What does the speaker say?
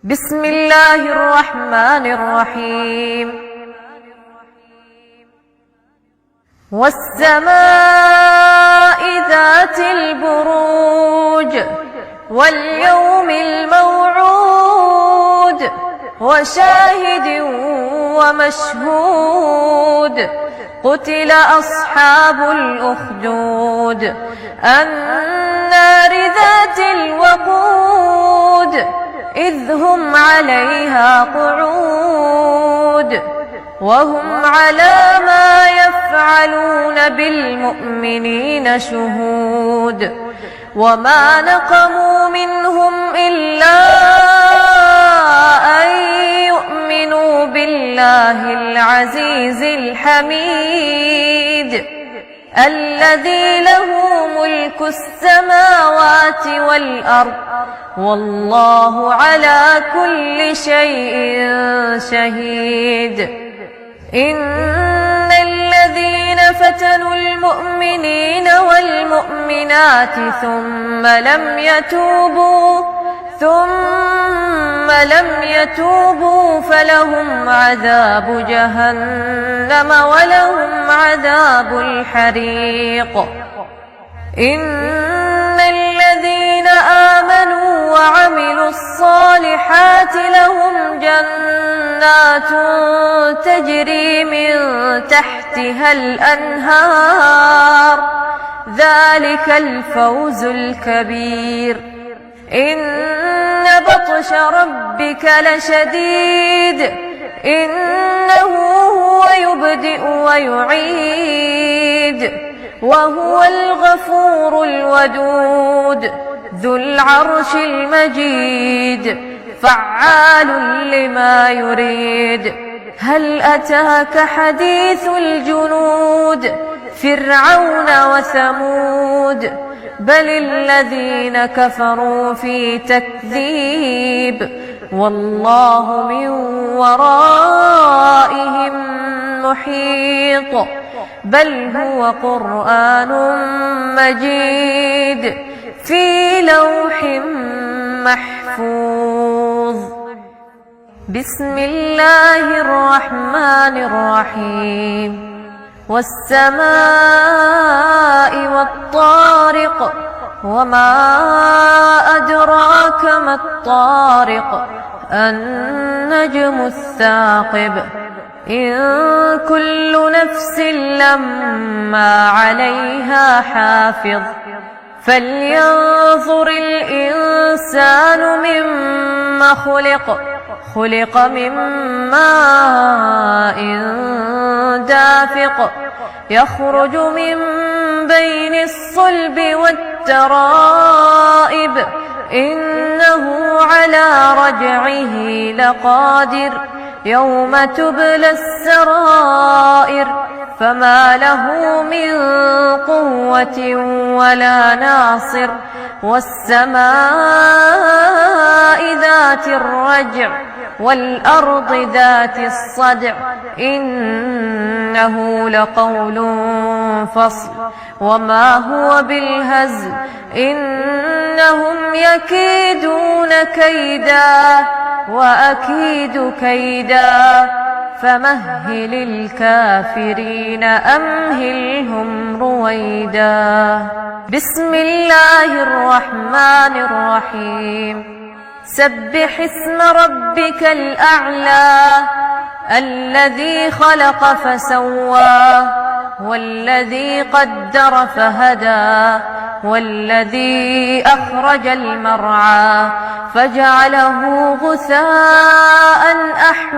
بسم الله الرحمن الرحيم والسماء ذات البروج واليوم الموعود وشاهد ومشهود قتل أصحاب الأخدود النار ذات الوقود إذ هم عليها قعود وهم على ما يفعلون بالمؤمنين شهود وما نقموا منهم إلا أن يؤمنوا بالله العزيز الحميد الذي له ملك السماوات والأرض والله على كل شيء شهيد إن الذين فتنوا المؤمنين والمؤمنات ثم لم يتوبوا فلهم عذاب جهنم ولهم عذاب الحريق إن الذين آمنوا وعملوا الصالحات لهم جنات تجري من تحتها الأنهار ذلك الفوز الكبير إن بطش ربك لشديد إنه هو يبدئ ويعيد وهو الغفور الودود ذو العرش المجيد فعال لما يريد هل أتاك حديث الجنود فرعون وثمود بل الذين كفروا في تكذيب والله من ورائهم محيط بل هو قرآن مجيد في لوح محفوظ بسم الله الرحمن الرحيم والسماء والطارق وما أدراك ما الطارق النجم الثاقب إن كل نفس لما عليها حافظ فلينظر الإنسان مما خلق من ماء دافق يخرج من بين الصلب والترائب إنه على رجعه لقادر يوم تبلى السرائر فما له من قوة ولا ناصر والسماء ذات الرجع والأرض ذات الصدع إنه لقول فصل وما هو بالهزل إنهم يكيدون كيدا وأكيد كيدا فمهل الكافرين أمهلهم رويدا بسم الله الرحمن الرحيم سبح اسم ربك الأعلى الذي خلق فسوى والذي قدر فهدى والذي أخرج المرعى فجعله غثاء أحوى